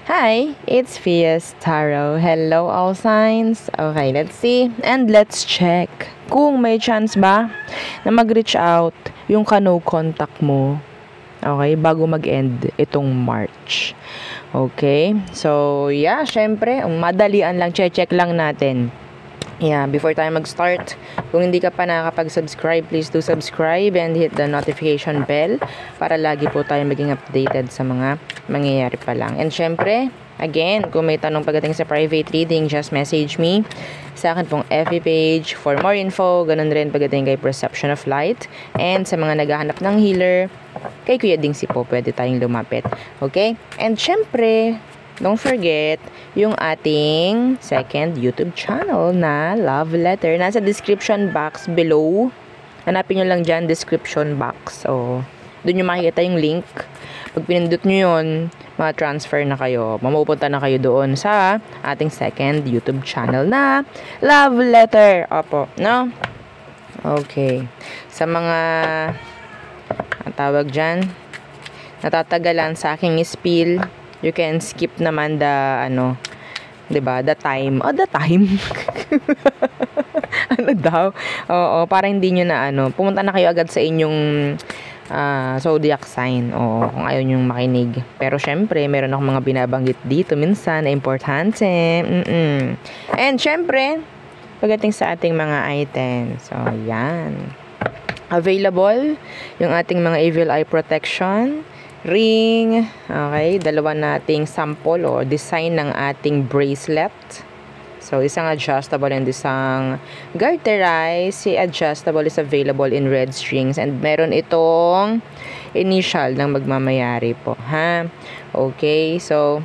Hi, it's Fias Tarot. Hello, all signs. Okay, let's see. And let's check kung may chance ba na mag-reach out yung ka-no contact mo. Okay, bago mag-end itong March. Okay, so yeah, syempre, madalian lang, check lang natin. Yeah, before tayo mag-start, kung hindi ka pa nakakapag-subscribe, please do subscribe and hit the notification bell para lagi po tayo maging updated sa mga mangyayari pa lang. And syempre, again, kung may tanong pagdating sa private reading, just message me sa akin pong FB page for more info. Ganun rin pagdating kay Perception of Light. And sa mga naghahanap ng healer, kay Kuya Dingsi po, pwede tayong lumapit. Okay? And syempre, don't forget yung ating second YouTube channel na Love Letter. Nasa description box below. Hanapin nyo lang dyan, description box. So, doon nyo makikita yung link. Pag pinindot nyo yun, ma-transfer na kayo. Mamupunta na kayo doon sa ating second YouTube channel na Love Letter. Opo, no? Okay. Sa mga ang tawag dyan, natatagalan sa aking spiel, you can skip naman the, 'di ba? The time. Oh, the time. Ano daw? Oo, para hindi nyo na pumunta na kayo agad sa inyong zodiac sign. Oo, kung ayaw nyong makinig. Pero syempre, meron akong mga binabanggit dito minsan na importante. And syempre, pagdating sa ating mga items. So, yan. Available yung ating mga evil eye protection, ring, okay, dalawa nating sample o design ng ating bracelet. So, isang adjustable and isang garterized. Si adjustable is available in red strings and meron itong initial ng magmamayari po, ha? Okay, so,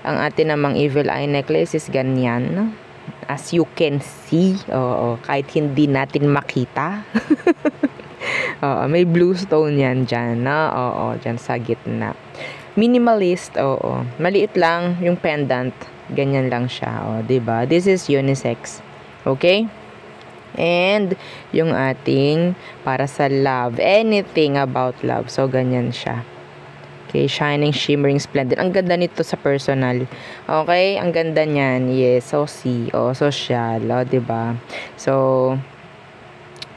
ang atin namang evil eye necklace is ganyan. As you can see, kahit hindi natin makita. May blue stone yan dyan, na? Dyan sa gitna. Minimalist, maliit lang yung pendant. Ganyan lang siya, diba? This is unisex. Okay? And, yung ating para sa love. Anything about love. So, ganyan siya. Okay, shining, shimmering, splendid. Ang ganda nito sa personal. Okay? Ang ganda niyan. Yes, so see. Social. Diba? So,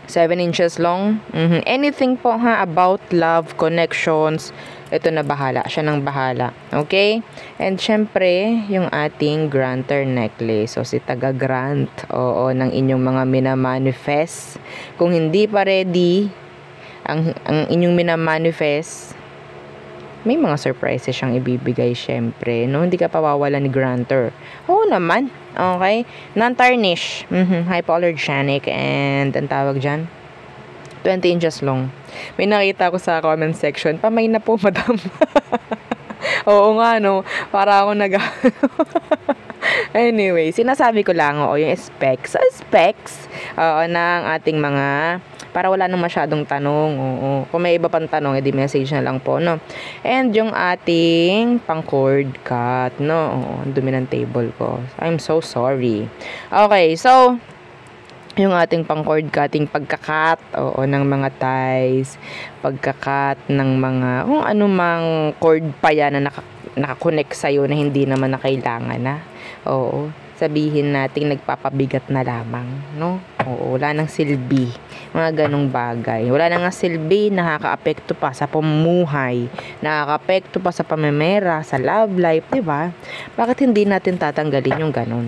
7 inches long. Anything po about love, connections, ito na bahala. Siya nang bahala. Okay? And syempre, yung ating granter necklace. So, si taga-grant. Ng inyong mga minamanifest. Kung hindi pa ready, ang inyong minamanifest, may mga surprises siyang ibibigay syempre. No? Hindi ka pawawalan ni granter. Oo naman. Okay? Non-tarnish. Hypoallergenic. And, ang tawag dyan? 20 inches long. May nakita ko sa comment section. Pamay na po, madam. Oo nga, no? Para ako Anyway, sinasabi ko lang, yung specs. Specs ng ating mga para wala nang masyadong tanong. Kung may iba pang tanong, edi message na lang po, no? And yung ating pang cord cut, no? Ang dumi ng table ko. I'm so sorry. Okay, so yung ating pang cord cutting, pagkakat, ng mga ties, pagkakat ng mga, kung anumang cord pa yan na nakakonect sa'yo na hindi naman na kailangan na. Sabihin natin nagpapabigat na lamang, no? Wala nang silbi. Mga ganong bagay. Wala nang silbi, nakaka-apekto pa sa pamumuhay, nakaka-apekto pa sa pamemera, sa love life, diba? Bakit hindi natin tatanggalin yung ganon?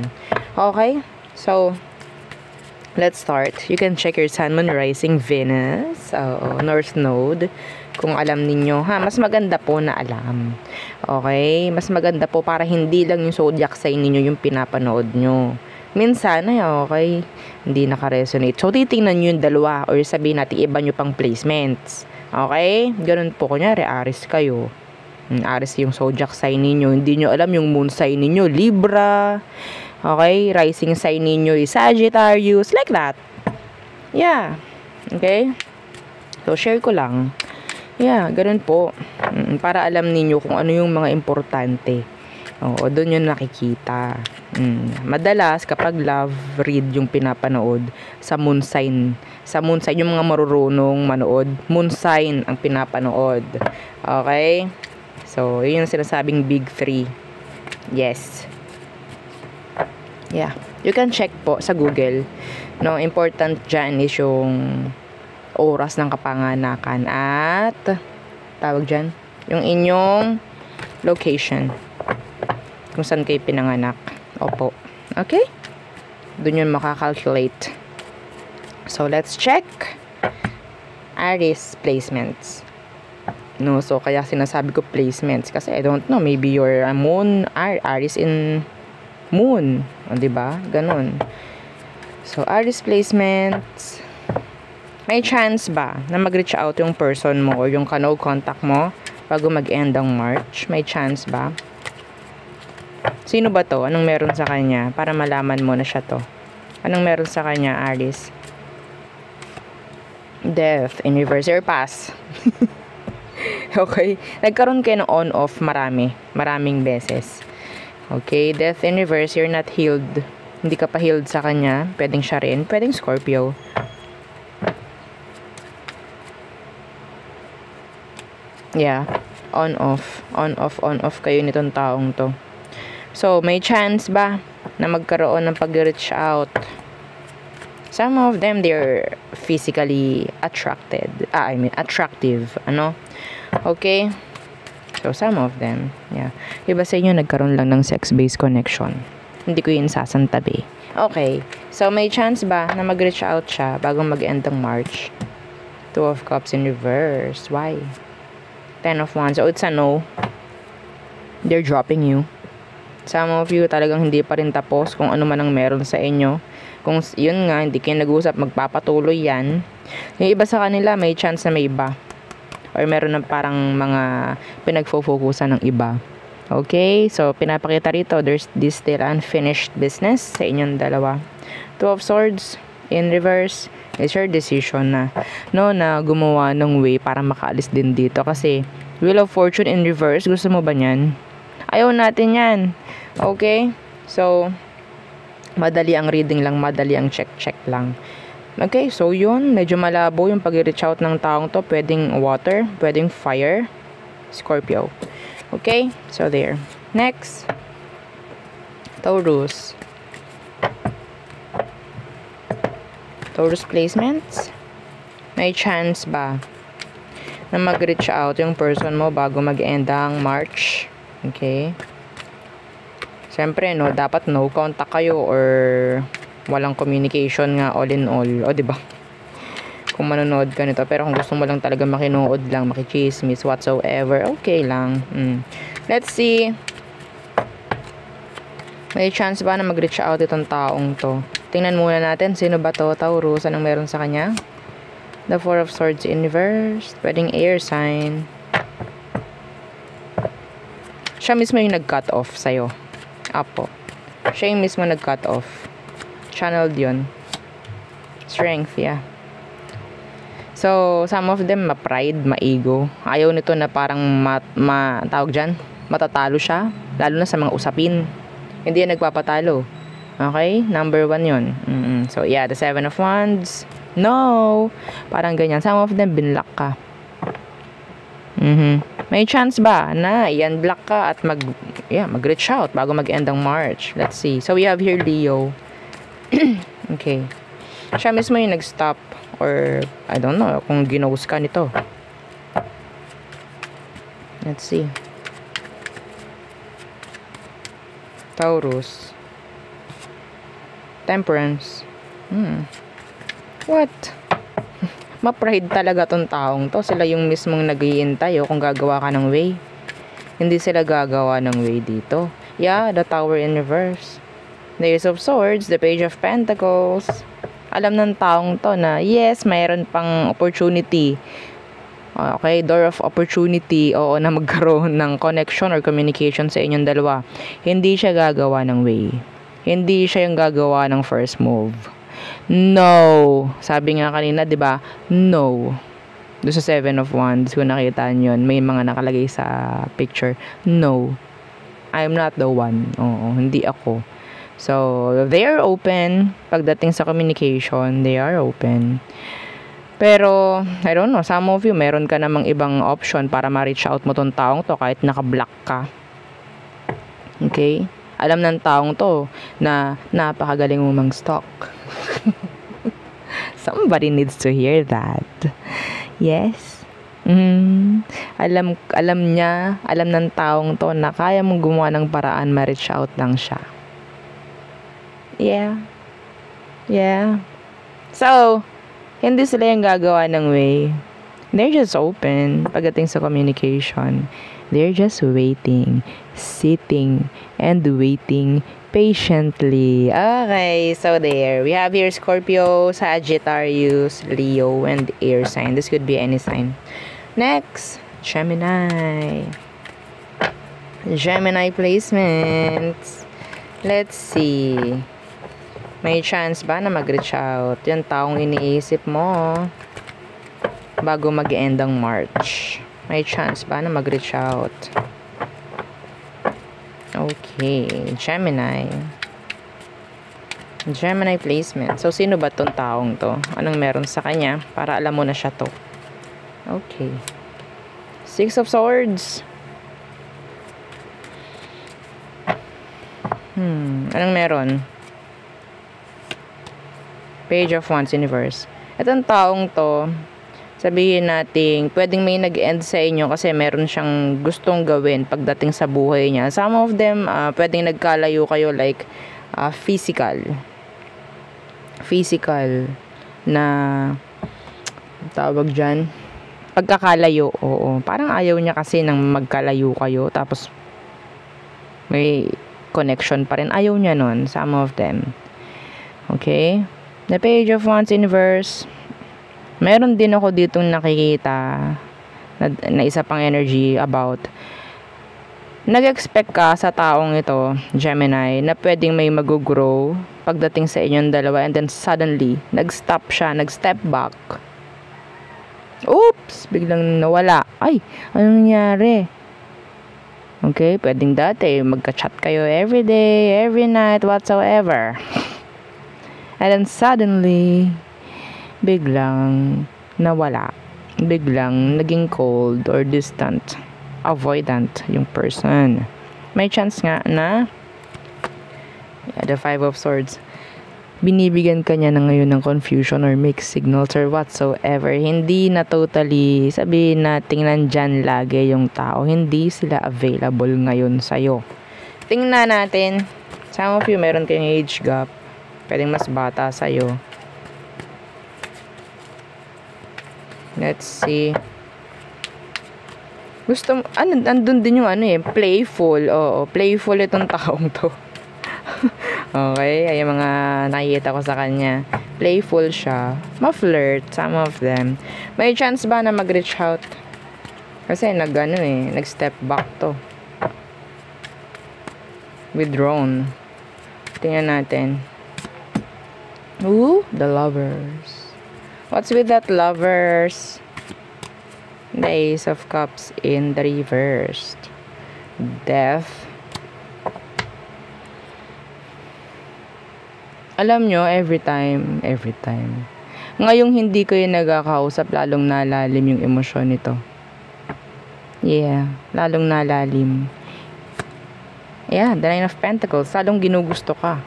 Okay? So, let's start. You can check your Sun, Moon, Rising, Venus, North Node. Kung alam ninyo, mas maganda po na alam. Okay? Mas maganda po para hindi lang yung zodiac sign ninyo yung pinapanood nyo. Minsan, okay, hindi naka-resonate. So, titingnan nyo yung dalawa or sabihin natin iba nyo pang placements. Okay? Ganun po. Kunyari, Aries kayo. Aries yung zodiac sign ninyo. Hindi nyo alam yung moon sign ninyo, Libra. Okay? Rising sign ninyo is Sagittarius. Like that. Yeah. Okay? So, share ko lang. Yeah, ganun po. Para alam ninyo kung ano yung mga importante. Doon yung nakikita. Madalas, kapag love read yung pinapanood sa moon sign. Sa moon sign, yung mga marurunong manood, moon sign ang pinapanood. Okay? So, yun yung sinasabing big 3. Yes. Yeah. You can check po sa Google. No, important dyan is yung oras ng kapanganakan at tawag dyan, yung inyong location. Kung saan kayo pinanganak. Opo. Okay? Doon yun makakalculate. So, let's check. Aries placements. No, so kaya sinasabi ko placements kasi I don't know, maybe your moon Aries in moon, o diba? Ganun. So Aries placements, may chance ba na mag-reach out yung person mo or yung no contact mo bago mag-end ang March? May chance ba? Sino ba to? Anong meron sa kanya para malaman mo na siya to? Anong meron sa kanya, Aries? Death in reverse or pass. Okay, nagkaroon kayo ng on-off maraming beses. Okay, death in reverse, you're not healed. Hindi ka pa healed sa kanya. Pwedeng siya rin, pwedeng Scorpio. Yeah, on-off kayo nitong taong to. So, may chance ba na magkaroon ng pag-reach out? Some of them, they're physically attractive. Ano? Okay? So, some of them, yeah. Iba sa inyo, nagkaroon lang ng sex-based connection. Hindi ko yun sasantabi. Okay. So, may chance ba na mag-reach out siya bago mag-end ng March? 2 of Cups in reverse. Why? 10 of Wands. So, it's a no. They're dropping you. Some of you talagang hindi pa rin tapos kung ano man ang meron sa inyo. Kung yun nga, hindi kayo nag-usap, magpapatuloy yan. Yung iba sa kanila, may chance na may iba. Or meron ng parang mga pinagfo-focusan ng iba. Okay? So, pinapakita rito, there's this still unfinished business sa inyong dalawa. 2 of Swords in reverse. It's your decision na, no, na gumawa ng way para makaalis din dito. Kasi, Wheel of Fortune in reverse, gusto mo ba yan? Ayaw natin yan. Okay? So, madali ang reading lang, madali ang check lang. Okay, so yun, medyo malabo yung pag-reach out ng taong to. Pwedeng water, pwedeng fire, Scorpio. Okay, so there. Next, Taurus. Taurus placements. May chance ba na mag-reach out yung person mo bago mag-end ang March? Okay. Siyempre, no, dapat no contact kayo or walang communication nga all in all. O, diba? Kung manonood ka nito. Pero kung gusto mo lang talaga makinood lang, makichismis, whatsoever, okay lang. Let's see. May chance ba na mag-reach out itong taong to? Tingnan muna natin. Sino ba to? Taurus. Anong meron sa kanya? The 4 of Swords in reverse. Pwedeng air sign. Siya mismo yung nag-cut off sa'yo. Apo. Siya yung mismo nag-cut off. Channeled yun. Strength, yeah. So, some of them ma-pride, ma-ego. Ayaw nito na parang tawag dyan, matatalo siya. Lalo na sa mga usapin. Hindi yan nagpapatalo. Okay? Number 1 yun. So, yeah, the 7 of Wands. No! Parang ganyan. Some of them, binlock ka. May chance ba na i-unblock ka at mag-reach out bago mag-end ang March? Let's see. So, we have here Leo. Okay. Siya mismo yung nag-stop or I don't know kung ginose ka nito. Let's see. Taurus. Temperance. What? Ma-pride talaga tong taong to. Sila yung mismong nag-iintay kung gagawa ka ng way. Hindi sila gagawa ng way dito. Yeah, the Tower in reverse. The Ace of Swords, the Page of Pentacles. Alam ng taong to na yes, mayroon pang opportunity. Okay, door of opportunity. Oo, na magkaroon ng connection or communication sa inyong dalawa. Hindi siya gagawa ng way. Hindi siya yung gagawa ng first move. No. Sabi nga kanina, 'di ba? No. Doon sa 7 of Wands, kung nakita niyo, may mga nakalagay sa picture. No. I'm not the one. Oo, hindi ako. So, they are open. Pagdating sa communication, they are open. Pero, I don't know, some of you, meron ka namang ibang option para ma-reach out mo tong taong to kahit naka-block ka. Okay? Alam ng taong to na napakagaling mo mang-stalk. Somebody needs to hear that. Yes? Alam niya, alam ng taong to na kaya mong gumawa ng paraan ma-reach out lang siya. Yeah. Yeah. So, hindi sila yung gagawa ng way. They're just open pagdating sa communication. They're just waiting, sitting, and waiting patiently. Okay, so there. We have here Scorpio, Sagittarius, Leo, and air sign. This could be any sign. Next, Gemini. Gemini placements. Let's see. May chance ba na mag-reach out? Yung taong iniisip mo bago mag-end ang March. May chance ba na mag-reach out? Okay, Gemini. Gemini placement. So, sino ba tong taong to? Anong meron sa kanya? Para alam mo na siya to. Okay. Six of Swords. Anong meron? Page of Wands Universe. Itong taong to, sabihin natin, pwedeng may nag-end sa inyo kasi meron siyang gustong gawin pagdating sa buhay niya. Some of them, pwedeng nagkalayo kayo like physical. Physical na tawag dyan. Pagkakalayo, oo. Parang ayaw niya kasi nang magkalayo kayo tapos may connection pa rin. Ayaw niya nun, some of them. Okay? The Page of Wands Universe. Meron din ako ditong nakikita na isa pang energy about nag-expect ka sa taong ito, Gemini, na pwedeng may mag-grow pagdating sa inyong dalawa and then suddenly, nag-stop siya, nag-step back. Oops! Biglang nawala. Ay, anong nangyari? Okay, pwedeng dati, magka-chat kayo every day, every night, whatsoever. And then suddenly, biglang nawala. Biglang naging cold or distant, avoidant yung person. May chance nga na the Five of Swords, binibigyan ka niya na ngayon ng confusion or mixed signals or whatsoever. Hindi na totally, sabihin natin nandyan lagi yung tao. Hindi sila available ngayon sa'yo. Tingnan natin. Some of you, meron kayong age gap. Pwedeng mas bata sa'yo. Let's see. Gusto mo, andun din yung playful. Oo, playful itong taong to. Okay, ay mga nakikita ko sa kanya. Playful siya. Ma-flirt, some of them. May chance ba na mag-reach out? Kasi nag-step back to. Withdrawn. Tingnan natin. Ooh, the Lovers. What's with that Lovers? The Ace of Cups in the reversed. Death. Alam nyo, every time. Ngayong hindi kayo nagkakausap, lalong nalalim yung emosyon nito. Yeah, lalong nalalim. Yeah, the Nine of Pentacles, lalong ginugusto ka.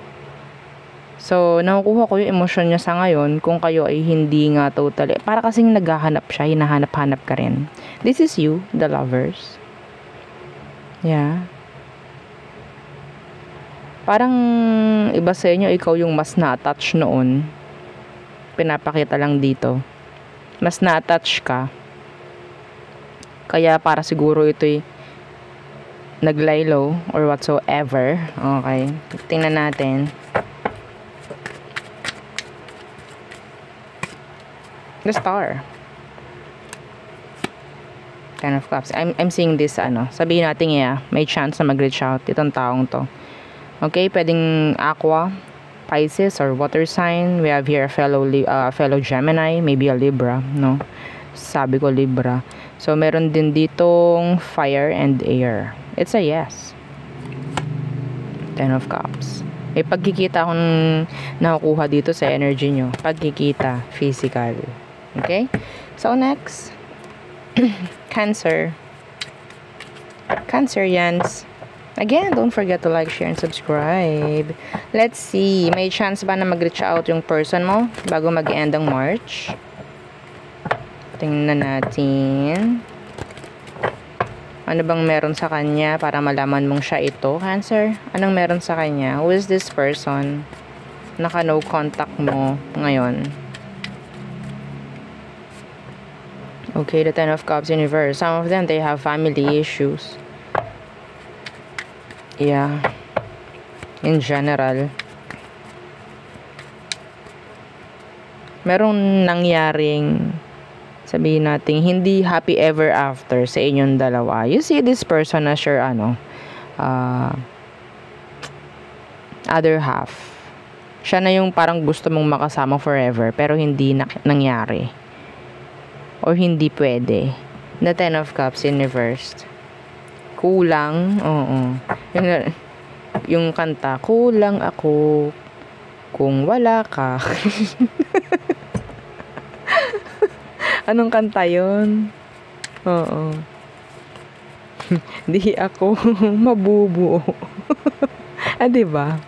So, nakukuha ko yung emosyon niya sa ngayon kung kayo ay hindi nga totally. Para kasing naghahanap siya, hinahanap-hanap ka rin. This is you, the Lovers. Yeah. Parang iba sa inyo, ikaw yung mas na-attach noon. Pinapakita lang dito. Mas na-attach ka. Kaya para siguro ito'y nag-lie low or whatsoever. Okay. Tingnan natin. The Star. Ten of Cups. I'm seeing this, sabihin natin may chance na mag-reach out itong taong to. Okay, pwedeng Aqua, Pisces, or water sign. We have here a fellow Gemini, maybe a Libra, no? Sabi ko Libra. So, meron din ditong fire and air. It's a yes. Ten of Cups. May pagkikita akong nakukuha dito sa energy nyo. Pagkikita, physical. Okay? So, next. Cancer. Cancer, Yans. Again, don't forget to like, share, and subscribe. Let's see. May chance ba na mag-reach out yung person mo bago mag-end ang March? Tingnan natin. Ano bang meron sa kanya para malaman mong siya ito, Cancer? Anong meron sa kanya? Who is this person? Naka-no contact mo ngayon. Okay, the Ten of Cups in reverse. Some of them, they have family issues. Yeah. In general. Merong nangyaring, sabihin natin, hindi happy ever after sa inyong dalawa. You see this person as your, other half. Siya na yung parang gusto mong makasama forever, pero hindi nangyari. Or hindi pwede. The Ten of Cups in reversed. Kulang, oo. Yung kanta, kulang ako kung wala ka. Anong kanta yun? Oo. Di ako mabubuo. Diba?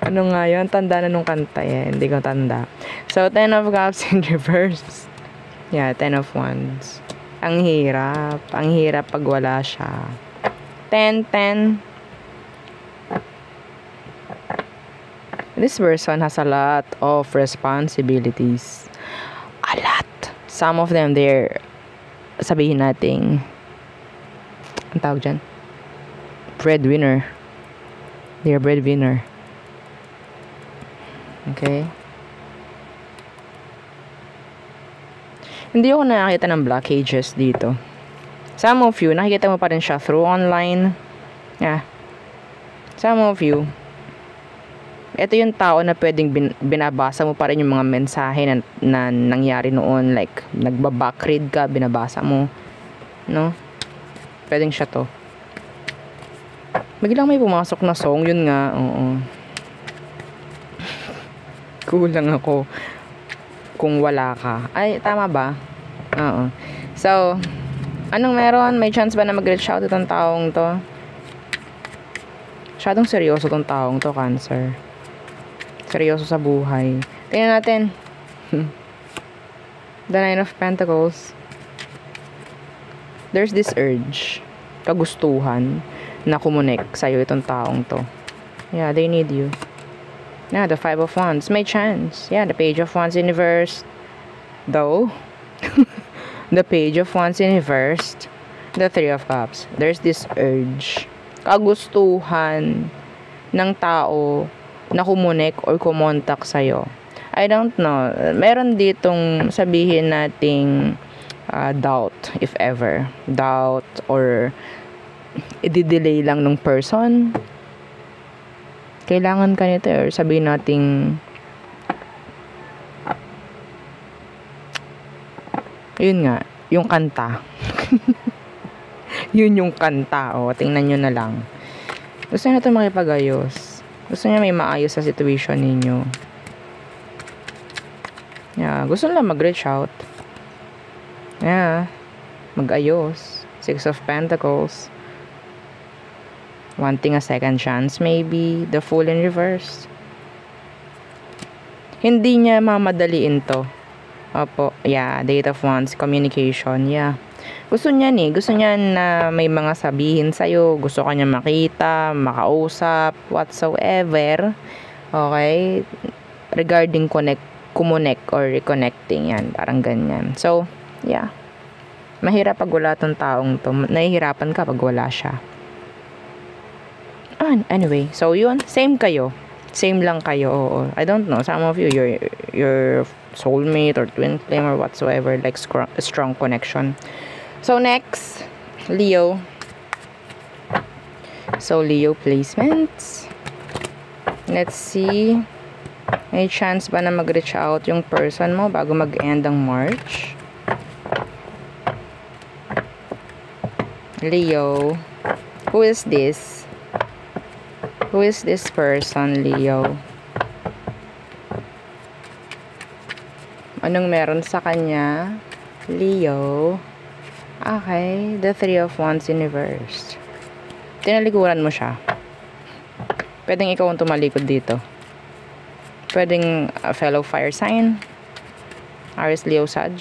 Ano nga yun? Tanda na nung kanta yan. Hindi ko tanda. So, Ten of Cups in reverse. Yeah, Ten of Wands. Ang hirap. Ang hirap pag wala siya. 10. This person has a lot of responsibilities. A lot. Some of them, they're, sabihin natin, ang tawag dyan? Breadwinner. They're breadwinner. Okay? Hindi ako nakakita ng blockages dito. Some of you, nakikita mo pa rin siya through online. Yeah. Some of you, ito yung tao na pwedeng binabasa mo pa rin yung mga mensahe na nangyari noon. Like, nagbabackread ka, binabasa mo. No? Pwedeng siya to. Biglang may pumasok na song. Yun nga, oo. Kulang ako kung wala ka. Ay, tama ba? Oo. So, anong meron? May chance ba na mag-reach out itong taong to? Masyadong seryoso itong taong to, Cancer. Seryoso sa buhay. Tingnan natin. The Nine of Pentacles. There's this urge, kagustuhan, na kumunik sa'yo itong taong to. Yeah, they need you. Yeah, the Five of Wands. May chance. Yeah, the Page of Wands in reverse. Though, the Page of Wands in reverse. The Three of Cups. There's this urge, kagustuhan ng tao na kumunik or kumontak sa'yo. I don't know. Meron ditong sabihin nating doubt, if ever. Doubt or i-delay lang ng person. Kailangan ka nito or sabihin nating yun nga, yung kanta. Yun yung kanta. O, tingnan nyo na lang. Gusto niya ito makipag-ayos. Gusto niya may maayos sa situation ninyo. Yeah, gusto nila mag-reach out. Yeah, mag-ayos. Six of Pentacles. Wanting a second chance, maybe. The Fool in reverse. Hindi niya mamadaliin to. Opo, yeah, Eight of Wands, communication, yeah. Gusto niya gusto niya na may mga sabihin sa'yo, gusto ka niya makita, makausap, whatsoever. Okay? Regarding kumonek or reconnecting, yan, parang ganyan. So, yeah. Mahirap pag wala tong taong to. Nahihirapan ka pag wala siya. Anyway, so yun, same kayo. Same lang kayo. Oo. I don't know, some of you, your soulmate or twin flame or whatsoever, like strong connection. So next, Leo. So Leo placements. Let's see. May chance ba na mag-reach out yung person mo bago mag-end ang March? Leo. Who is this? Who is this person, Leo? Anong meron sa kanya? Leo. Okay, the Three of Wands in reverse. Tinalikuran mo siya. Pwedeng ikaw ang tumalikod dito. Pwedeng a fellow fire sign. Aries, Leo, Sag.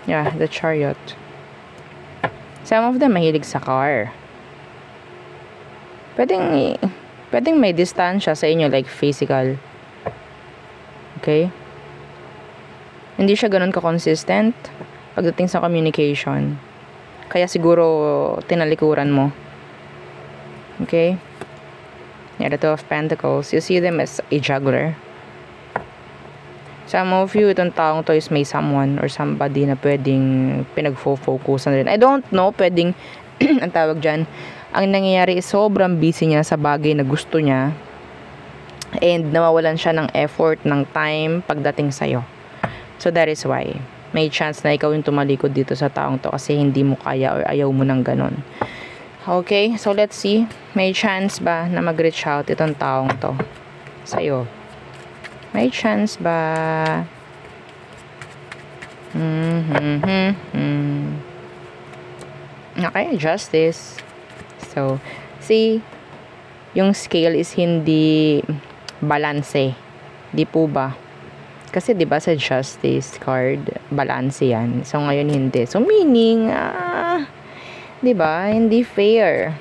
Yeah, the Chariot. Some of them mahilig sa car. Pwedeng may distansya sa inyo, like physical. Okay? Hindi siya ganun ka-consistent pagdating sa communication. Kaya siguro tinalikuran mo. Okay? Yeah, the Two of Pentacles. You see them as a juggler. Some of you, itong taong to is may someone or somebody na pwedeng pinag-focusan rin. I don't know, pwedeng, ang tawag dyan, ang nangyayari is sobrang busy niya sa bagay na gusto niya and nawawalan siya ng effort, ng time pagdating sa'yo. So that is why may chance na ikaw yung tumalikod dito sa taong to kasi hindi mo kaya or ayaw mo ng ganon. Okay, so let's see. May chance ba na mag-reach out itong taong to sa'yo? May chance ba? Okay, Justice. So, see, yung scale is hindi balance. Di po ba? Kasi 'di ba sa Justice card, balance 'yan. So ngayon hindi. So meaning 'di ba? Hindi fair.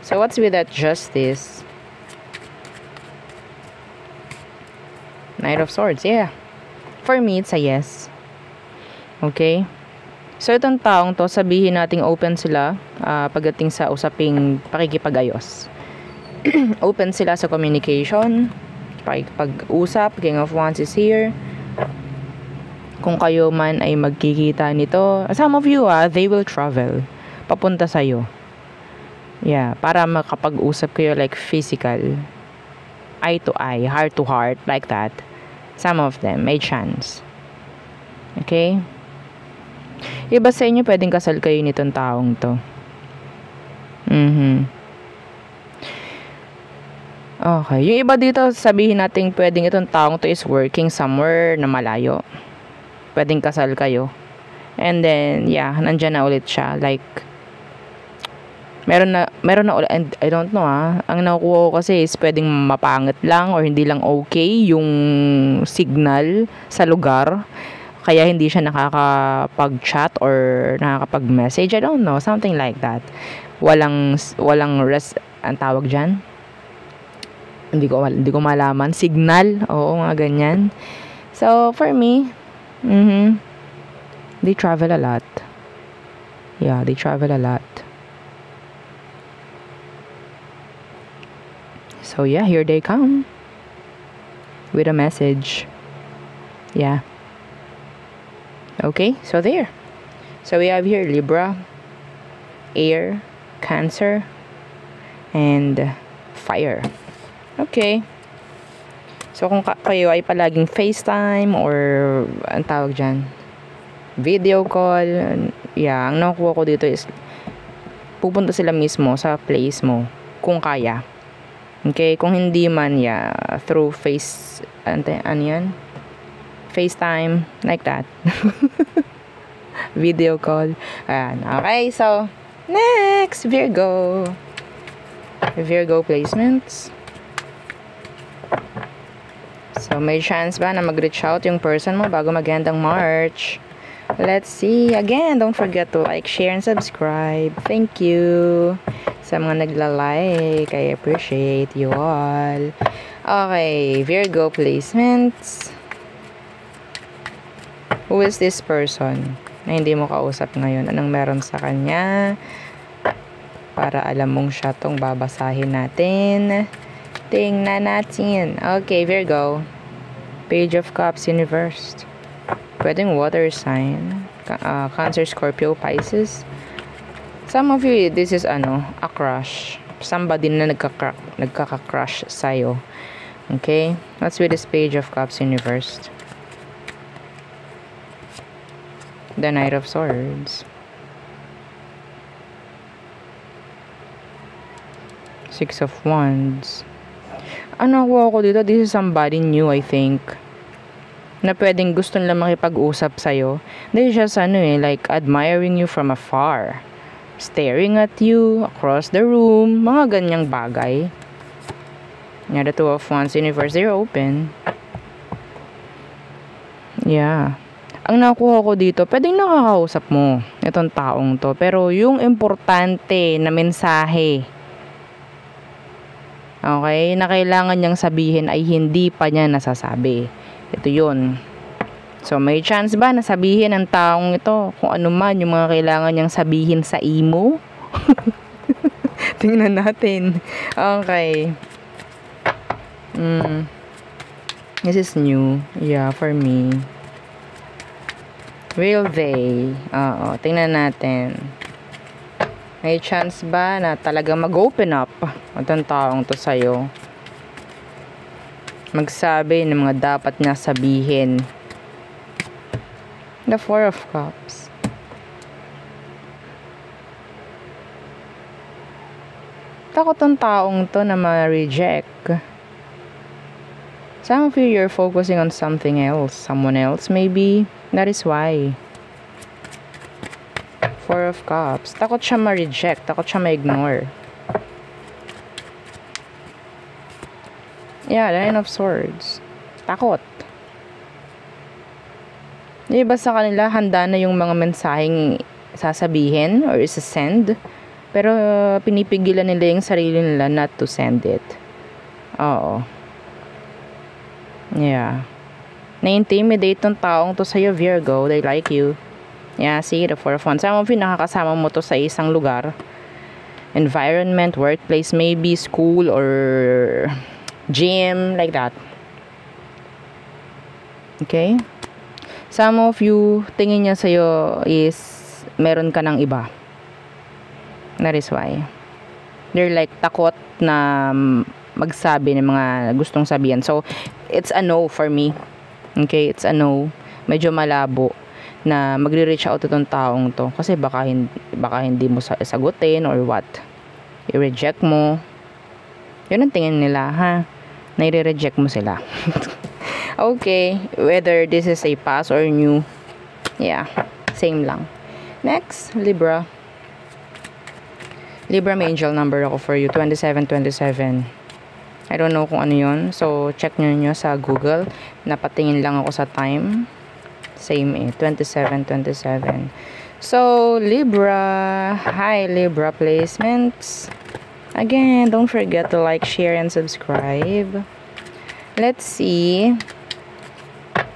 So what's with that Justice? Knight of Swords. Yeah. For me, it's a yes. Okay? So itong taong to, sabihin nating open sila pagdating sa usaping pakikipag-ayos. Open sila sa communication, pakikipag-usap. King of Wands is here. Kung kayo man ay magkikita nito, some of you they will travel papunta sa'yo. Yeah, para makapag-usap kayo like physical, eye to eye, heart to heart, like that. Some of them may chance. Okay? Iba sa inyo, pwedeng kasal kayo nitong taong to. Okay. Yung iba dito, sabihin natin pwedeng itong taong to is working somewhere na malayo. Pwedeng kasal kayo. And then, yeah, nandyan na ulit siya. Like, meron na ulit, and I don't know ang nakukuha ko kasi is pwedeng mapangit lang or hindi lang okay yung signal sa lugar. Kaya hindi siya nakakapag-chat or nakakapag-message. I don't know, something like that. Walang ang tawag dyan? Hindi ko malaman. Signal. Oo, mga ganyan. So, for me, they travel a lot. Yeah, they travel a lot. So, yeah, here they come. With a message. Yeah. Okay, so there. So, we have here Libra, Air, Cancer, and Fire. Okay. So, kung kayo ay palaging FaceTime or ang tawag dyan, video call, yeah, ang nakukuha ko dito is pupunta sila mismo sa place mo kung kaya. Okay, kung hindi man, yeah, through ano yan? FaceTime, like that. Video call. Ayan. Okay, so, next, Virgo. Virgo placements. So, may chance ba na mag-reach out yung person mo bago mag-end ang March? Let's see. Again, don't forget to like, share, and subscribe. Thank you sa mga nagla-like. I appreciate you all. Okay, Virgo placements. Who is this person na hindi mo kausap ngayon? Anong meron sa kanya? Para alam mong siya tong babasahin natin. Tingnan natin. Okay, Virgo. Page of Cups in reversed. Pwedeng water sign. Cancer, Scorpio, Pisces. Some of you, this is a crush. Somebody na nagkaka-crush sa'yo. Okay? What's with this Page of Cups in reversed? The Knight of Swords. Six of Wands. Ano ko dito? This is somebody new, I think. na pwedeng gusto nila makipag-usap sa'yo. They just, like, admiring you from afar. Staring at you across the room. Mga ganyang bagay. Yeah, the Two of Wands universe, they're open. Yeah. Ang nakuha ko dito, pwedeng nakakausap mo itong taong to. Pero yung importante na mensahe, okay, na kailangan niyang sabihin ay hindi pa niya nasasabi. Ito yun. So, may chance ba na sabihin ng taong ito kung ano man yung mga kailangan niyang sabihin sa imo? Tingnan natin. Okay. This is new. Yeah, for me. Will they? Oo, tingnan natin. May chance ba na talaga mag-open up itong taong to sa'yo? Magsabi ng mga dapat niya sabihin. The Four of Cups. Takot ang taong to na ma-reject. Some of you, you're focusing on something else. Someone else, maybe. That is why. Four of Cups. Takot siya ma-reject. Takot siya ma-ignore. Yeah, Nine of Swords. Takot. Di ba sa kanila, handa na yung mga mensaheng sasabihin or isa-send. Pero pinipigilan nila yung sarili nila not to send it. Oo. Yeah. Na-intimidate ng taong to sa'yo, Virgo. They like you. Yeah, see, the Four of Wands. Some of you, nakakasama mo to sa isang lugar. Environment, workplace, maybe school or gym, like that. Okay? Some of you, tingin niya sa'yo is meron ka ng iba. That is why. They're like takot na magsabi ng mga gustong sabihin. So, it's a no for me. Okay, it's a no. Medyo malabo na magre-reach out itong taong to. Kasi baka hindi mo sagutin or what. I-reject mo. Yun ang tingin nila, ha? Na i-reject mo sila. Okay, whether this is a pass or new. Yeah, same lang. Next, Libra. Libra, may angel number ako for you. 2727. I don't know kung ano yun. So, check nyo sa Google. Napatingin lang ako sa time. Same 2727. So, Libra. Hi, Libra placements. Again, don't forget to like, share, and subscribe. Let's see.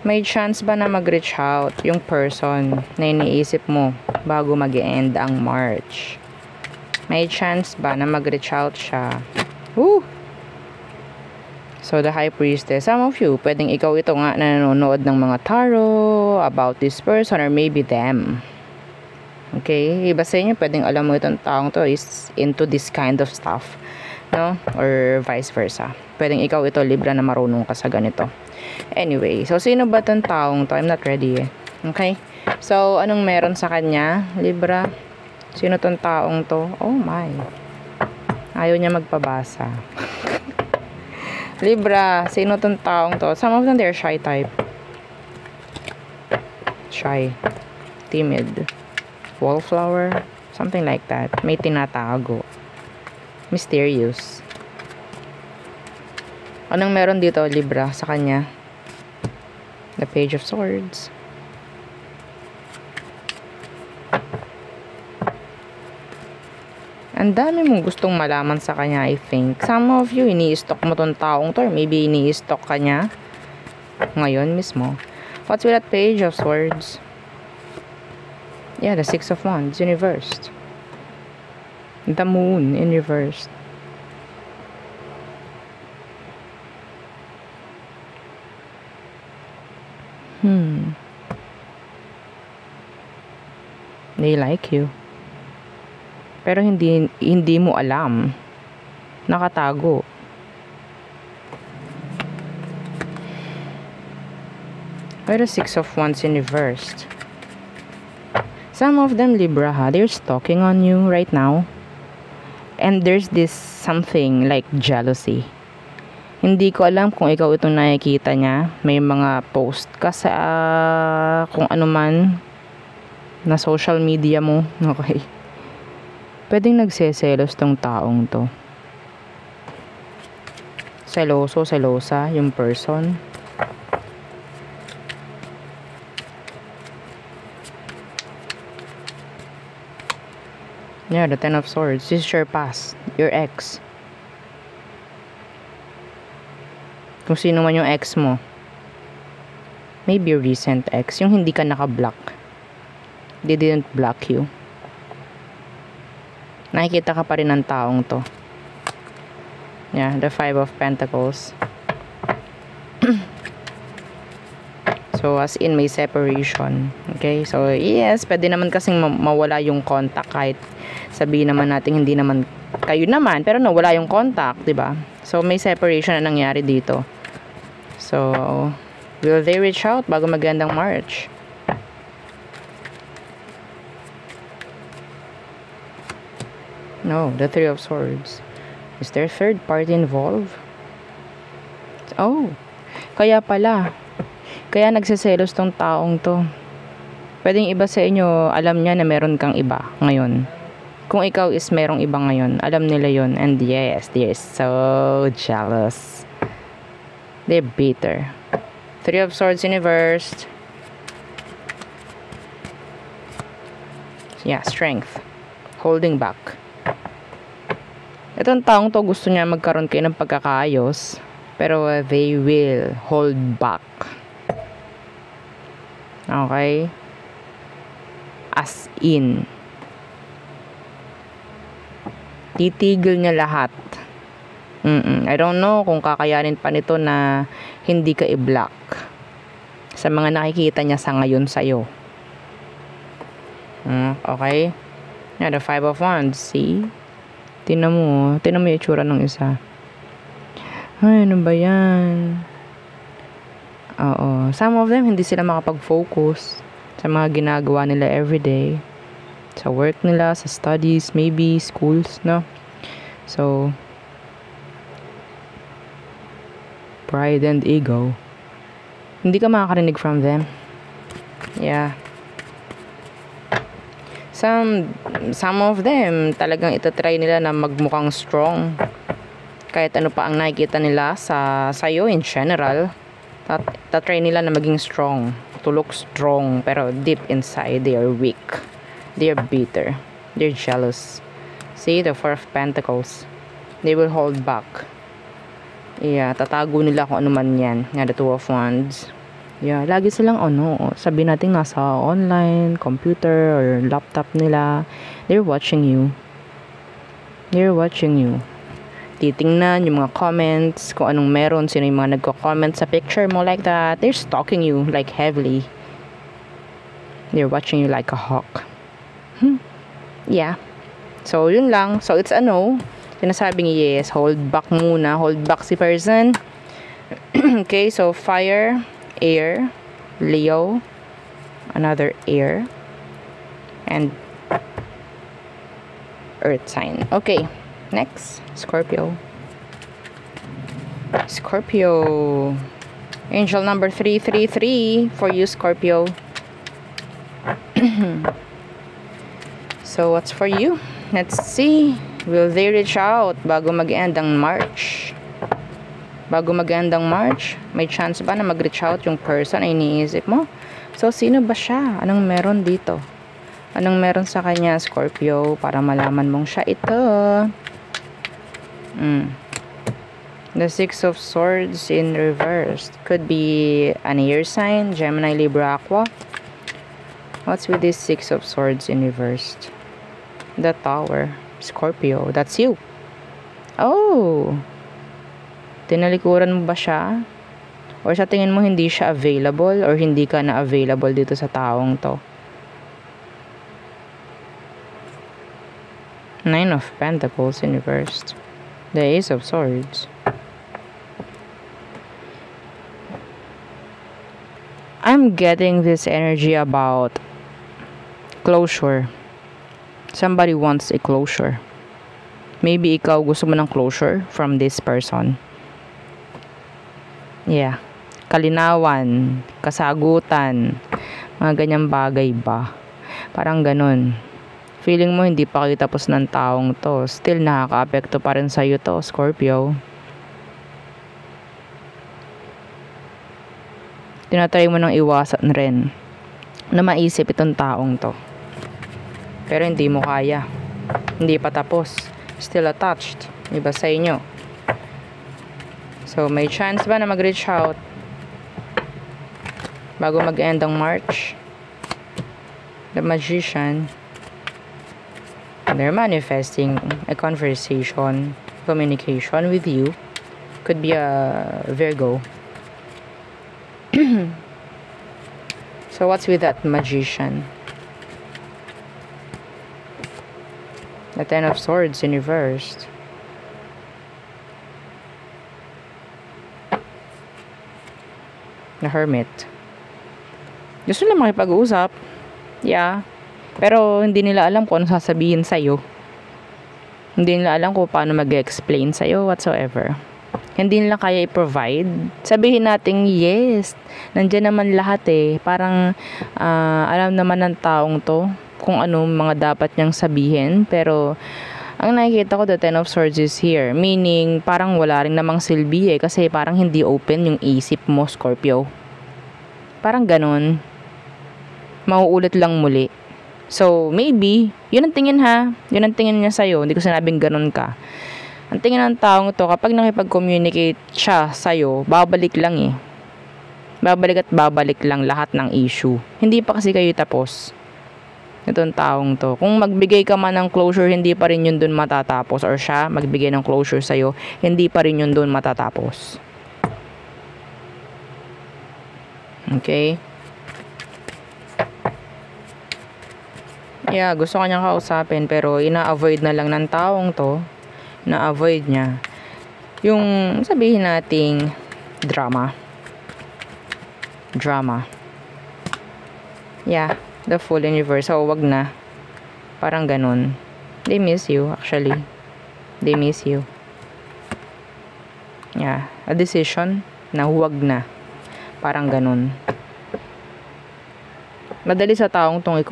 May chance ba na mag-reach out yung person na iniisip mo bago mag-end ang March? May chance ba na mag-reach out siya? Woo! So, the High Priestess. Some of you, pwedeng ikaw ito nga na nanonood ng mga tarot about this person or maybe them. Okay? Iba sa inyo, pwedeng alam mo itong taong to is into this kind of stuff. No? Or vice versa. Pwedeng ikaw ito, Libra, na marunong ka sa ganito. Anyway, so sino ba itong taong to? I'm not ready eh. Okay? So, anong meron sa kanya? Libra? Sino itong taong to? Oh my. Ayaw niya magpabasa. Libra, sino tong taong to? Some of them, they're shy type. Shy. Timid. Wallflower. Something like that. May tinatago. Mysterious. Anong meron dito, Libra, sa kanya? The Page of Swords. Ang dami mong gustong malaman sa kanya, I think. Some of you, ini-stalk mo tong taong to, or maybe ini-stalk ka niya ngayon mismo. What's with that Page of Swords? Yeah, the Six of Wands in reverse. The Moon in reverse. They like you. Pero hindi mo alam. Nakatago. Where the Six of Wands in reversed. Some of them, Libra, they're stalking on you right now. And there's this something like jealousy. Hindi ko alam kung ikaw itong nakikita niya. May mga post ka sa kung ano man na social media mo. Okay. Pwedeng nagseselos tong taong to. Seloso, selosa yung person. Yeah, the Ten of Swords. This is your past. Your ex. Kung sino man yung ex mo. Maybe your recent ex. Yung hindi ka naka-block. They didn't block you. Nakikita ka pa rin ng taong to. Yeah, the Five of Pentacles. So, as in, may separation. Okay? So, yes, pwede naman kasing mawala yung contact kahit sabihin naman natin hindi naman kayo naman, pero nawala yung contact, diba? So, may separation na nangyari dito. So, will they reach out bago magandang March? No, the Three of Swords. Is there third party involved? Oh, kaya pala. Kaya nagsiselos tong taong to. Pwedeng iba sa inyo, alam niya na meron kang iba ngayon. Kung ikaw is merong iba ngayon, alam nila yon. And yes, they're so jealous. They're bitter. Three of Swords in reversed. Yeah, strength. Holding back. Itong taong to gusto niya magkaroon kayo ng pagkakaayos. Pero they will hold back. Okay? As in. Titigil niya lahat. I don't know kung kakayanin pa nito na hindi ka i-block sa mga nakikita niya sa ngayon sa'yo. Okay? Yeah, the Five of Wands. See? Tinan mo yung itsura ng isa. Ay, ano ba yan? Oo. Some of them, hindi sila makapag-focus sa mga ginagawa nila everyday. Sa work nila, sa studies, maybe schools, no? So, pride and ego. Hindi ka makakarinig from them. Yeah. Some of them, talagang itatry nila na magmukhang strong. Kahit ano pa ang nakikita nila sa'yo in general. Tatry nila na maging strong. To look strong. Pero deep inside, they are weak. They are bitter. They're jealous. See, the Four of Pentacles. They will hold back. Yeah, tatago nila kung ano man yan. Yeah, the Two of Wands. Yeah, lagi silang sabi natin nasa online, computer, or laptop nila. They're watching you. They're watching you. Titingnan yung mga comments, kung anong meron, sino yung mga nagko-comment sa picture mo like that. They're stalking you like heavily. They're watching you like a hawk. Yeah. So, yun lang. So, it's a no. Sinasabing yes, hold back muna. Hold back si person. Okay, so fire, air, Leo, another air, and earth sign. Okay, next, Scorpio. Scorpio. Angel number 333 for you, Scorpio. So, what's for you? Let's see. Will they reach out bago mag-end ang March? Bago mag-end ang March, may chance ba na mag-reach out yung person ay iniisip mo? So, sino ba siya? Anong meron dito? Anong meron sa kanya, Scorpio, para malaman mong siya ito? The Six of Swords in reverse. Could be an air sign, Gemini, Libra, Aqua. What's with this Six of Swords in reverse? The Tower. Scorpio, that's you. Oh! Tinalikuran mo ba siya? Or sa tingin mo hindi siya available? Or hindi ka na available dito sa taong to? Nine of Pentacles in reverse. The Ace of Swords. I'm getting this energy about closure. Somebody wants a closure. Maybe ikaw gusto mo ng closure from this person. Yeah. Kalinawan, kasagutan, mga ganyang bagay ba? Parang ganun. Feeling mo hindi pa kayo tapos ng taong to. Still nakaka-apekto pa rin sa'yo to, Scorpio. Tinatry mo nang iwasan rin na maisip itong taong to. Pero hindi mo kaya. Hindi pa tapos. Still attached. Iba sa inyo. So, may chance ba na mag-reach out bago mag-end ang March? The Magician. They're manifesting a conversation, communication with you. Could be a Virgo. So, what's with that Magician? The Ten of Swords in reversed. The Hermit. Gusto nila makipag-usap. Yeah. Pero hindi nila alam kung ano sasabihin sa'yo. Hindi nila alam kung paano mag-explain sa'yo whatsoever. Hindi nila kaya i-provide. Sabihin natin, yes, nandiyan naman lahat eh. Parang alam naman ng taong to kung ano mga dapat niyang sabihin. Pero ang nakikita ko, the Ten of Swords is here. Meaning, parang wala rin namang silbi eh. Kasi parang hindi open yung isip mo, Scorpio. Parang ganun. Mauulit lang muli. So, maybe, yun ang tingin ha. Yun ang tingin niya sa'yo. Hindi ko sinabing ganun ka. Ang tingin ng taong to, kapag nakipag-communicate siya sa'yo, babalik lang eh. Babalik at babalik lang lahat ng issue. Hindi pa kasi kayo tapos. Itong taong to. Kung magbigay ka man ng closure, hindi pa rin yun dun matatapos. Or siya, magbigay ng closure sa'yo, hindi pa rin yun dun matatapos. Okay? Yeah, gusto kanyang kausapin pero ina-avoid na lang ng taong to. Na-avoid niya yung sabihin nating drama. Yeah, the Fool in reverse. So, wag na. Parang ganun. They miss you, actually. They miss you. Yeah, a decision na huwag na. Parang ganun. Madali sa taong tong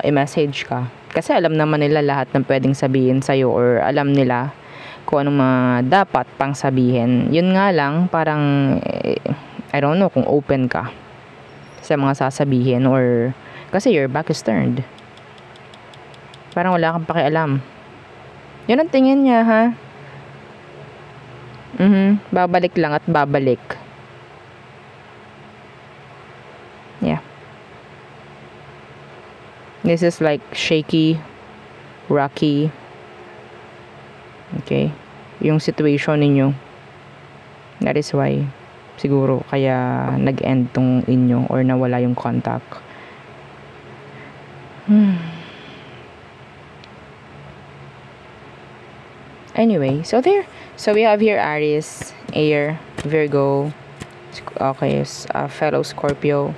i-message ka. Kasi alam naman nila lahat ng pwedeng sabihin sa'yo or alam nila kung anong mga dapat pang sabihin. Yun nga lang, parang, I don't know kung open ka sa mga sasabihin or kasi your back is turned. Parang wala kang pakialam. Yun ang tingin niya, ha? Babalik lang at babalik. Yeah. This is like shaky, rocky. Okay? Yung situation ninyo. That is why siguro kaya nag-end tong inyo or nawala yung contact. Anyway, so there. So we have here Aries, Air, Virgo, okay, fellow Scorpio,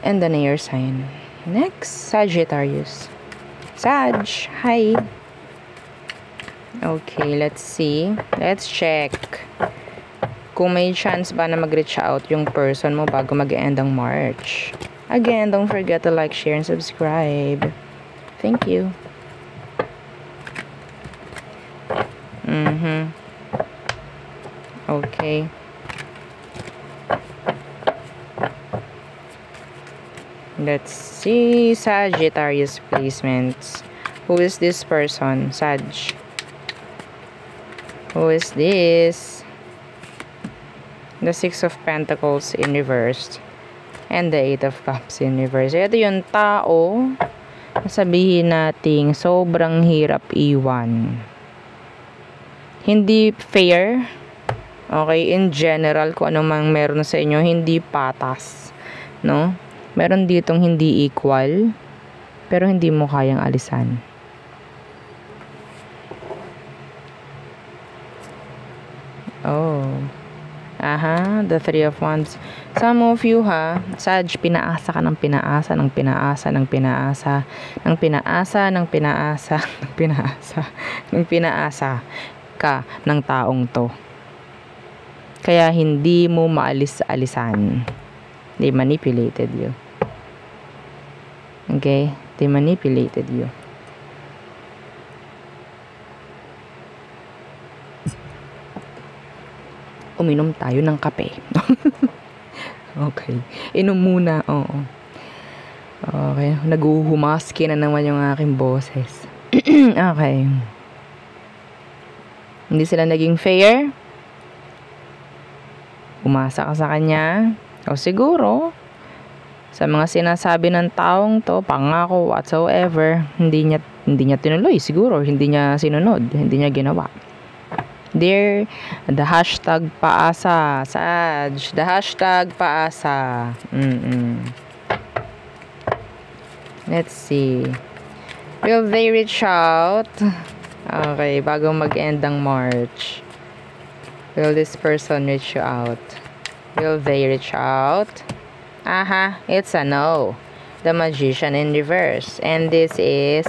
and an air sign. Next, Sagittarius. Sag, hi. Okay, let's see. Let's check kung may chance ba na mag-reach out yung person mo bago mag-end ang March. Again, don't forget to like, share, and subscribe. Thank you. Okay. Let's see Sagittarius placements. Who is this person? Sag. Who is this? The Six of Pentacles in reversed. And the Eight of Cups in reverse. Ito yung tao sabihin nating sobrang hirap iwan. Hindi fair. Okay, in general, kung ano mang meron sa inyo, hindi patas. No? Meron ditong hindi equal, pero hindi mo kayang alisan. Oh. Aha, the Three of Wands. Some of you ha, Sag, pinaasa ka ng pinaasa, ng pinaasa, ng pinaasa, ng pinaasa, ng pinaasa, ng pinaasa, ng pinaasa ka ng taong to. Kaya hindi mo maalis-alisan. They manipulated you. Okay? They manipulated you. Uminom tayo ng kape. Okay. Inom muna. Oo. Okay. Naguhumaski na naman yung aking boses. Okay. Hindi sila naging fair. Umasa ka sa kanya. O siguro, sa mga sinasabi ng taong to, pangako, whatsoever, hindi niya tinuloy. Siguro, hindi niya sinunod. Hindi niya ginawa. There, the hashtag paasa. Saj, the hashtag paasa. Let's see. Will they reach out? Okay, bago mag-end ang March. Will this person reach you out? Will they reach out? Aha, it's a no. The Magician in reverse. And this is,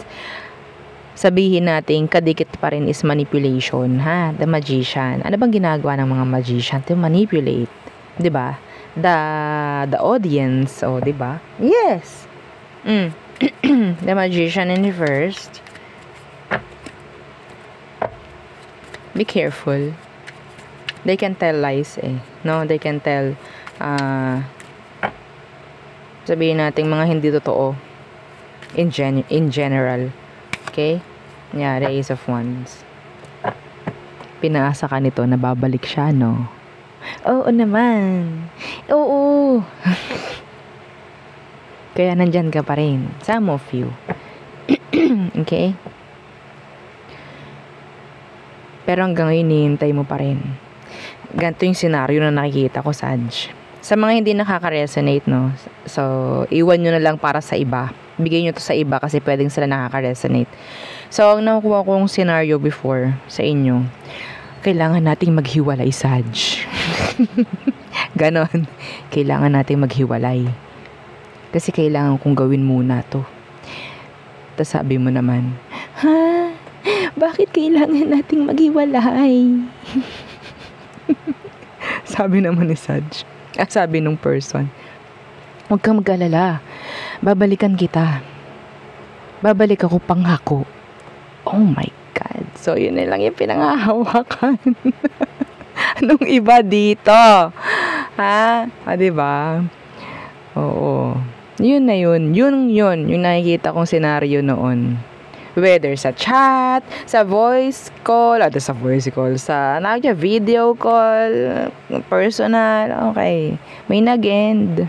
sabihin natin, kadikit pa rin is manipulation, ha? The Magician. Ano bang ginagawa ng mga magician? To manipulate. Diba? The audience. O, diba? Yes. The Magician in reverse. Be careful. They can tell lies eh. No, they can tell sabihin natin mga hindi totoo in general. Okay? Yeah, the Ace of Wands. Pinaasa ka nito na babalik siya, no? Oo naman. Oo. Kaya nandyan ka pa rin. Some of you. Okay? Pero hanggang ngayon, hinihintay mo pa rin. Ganito yung senaryo na nakikita ko, Saj. Sa mga hindi nakaka-resonate, no? So, iwan nyo na lang para sa iba. Bigay nyo to sa iba kasi pwedeng sila nakaka-resonate. So, ang nakukuha kong senaryo before sa inyo, kailangan nating maghiwalay, Saj. Ganon. Kailangan nating maghiwalay. Kasi kailangan kong gawin muna to. Tapos sabi mo naman, ha? Bakit kailangan nating maghiwalay? Sabi naman ni Saj. Sabi nung person, huwag kang mag-alala. Babalikan kita. Babalik ako pangako. Oh my God. So, yun na lang yung pinangahawakan. Anong iba dito? Ha? Diba? Oo. Yun na yun. Yun. Yung nakikita kong senaryo noon. Whether sa chat, sa voice call, sa video call, personal, okay. May nag-end.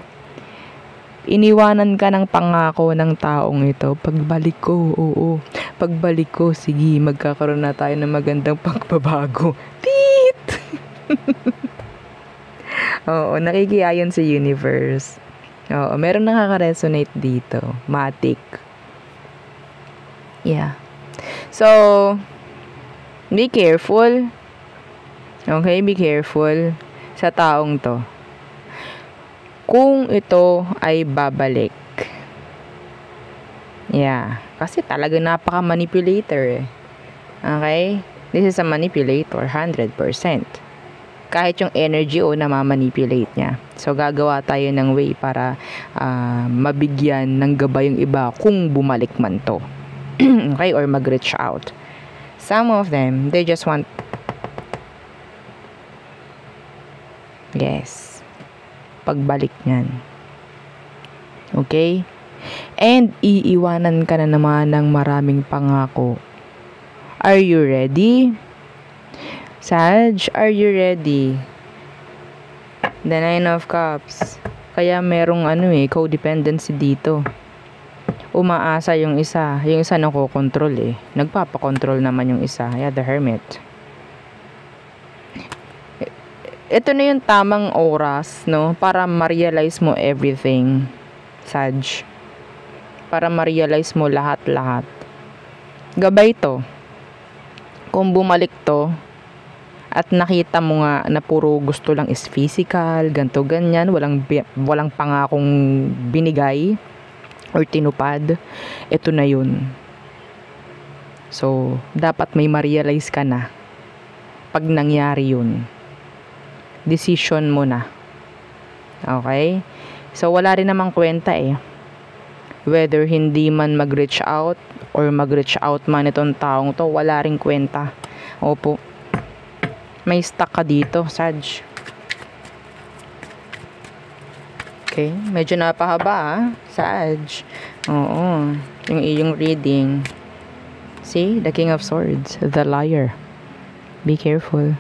Iniwanan ka ng pangako ng taong ito. Pagbalik ko, oo. Pagbalik ko, sige, magkakaroon na tayo ng magandang pagbabago. Tit! Oo, nakikiayon sa universe. Oo, meron nakaka-resonate dito. Matic. Yeah. So, be careful. Okay, be careful sa taong to. Kung ito ay babalik. Yeah. Kasi talaga napaka-manipulator eh. Okay? This is a manipulator, 100%. Kahit yung energy o namamanipulate niya. So, gagawa tayo ng way para mabigyan ng gabay yung iba kung bumalik man to. Okay? Or mag-reach out. Some of them, they just want pagbalik niyan. Okay? And iiwanan ka na naman ng maraming pangako. Are you ready? Saj, are you ready? The 9 of Cups. Kaya merong codependency dito. Umaasa yung isa. Yung isa nakokontrol eh. Nagpapakontrol naman yung isa. Yeah, the Hermit. Ito na yung tamang oras, no? Para ma-realize mo everything, Saj. Para ma-realize mo lahat-lahat. Gabay to. Kung bumalik to, at nakita mo nga na puro gusto lang is physical, ganto ganyan, walang pangakong binigay or tinupad, ito na yun. So, dapat may ma-realize ka na pag nangyari yun. decision mo na. Okay? So, wala rin namang kwenta eh. Whether hindi man mag-reach out or mag-reach out man itong taong to, wala rin kwenta. Opo. May stuck ka dito, Sag. Okay? Medyo napahaba, Sag. Oo. Yung iyong reading. See? The King of Swords. The Liar. Be careful.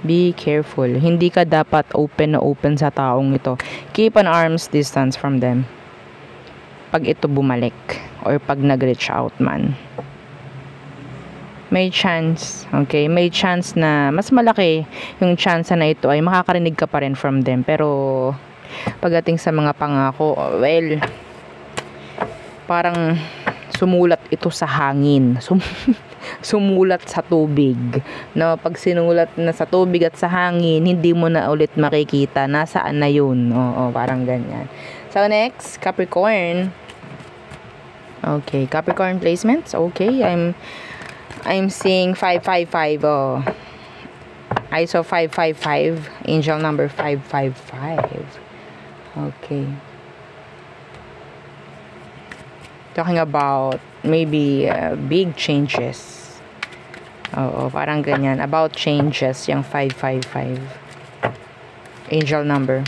Be careful. Hindi ka dapat open na open sa taong ito. Keep an arm's distance from them. Pag ito bumalik or pag nag-reach out man. May chance, okay? May chance na mas malaki yung chance na ito ay makakarinig ka pa rin from them. Pero pagdating sa mga pangako, well, parang sumulat ito sa hangin. Sumulat sa tubig. No, pag sinulat na sa tubig at sa hangin, hindi mo na ulit makikita nasaan na yun. Oo, parang ganyan. So next, Capricorn. Okay, Capricorn placements. Okay, I'm seeing 555. Oh. I saw 555. Angel number 555. Okay. Talking about maybe big changes. Oo, parang ganyan. About changes, yung 555. Angel number.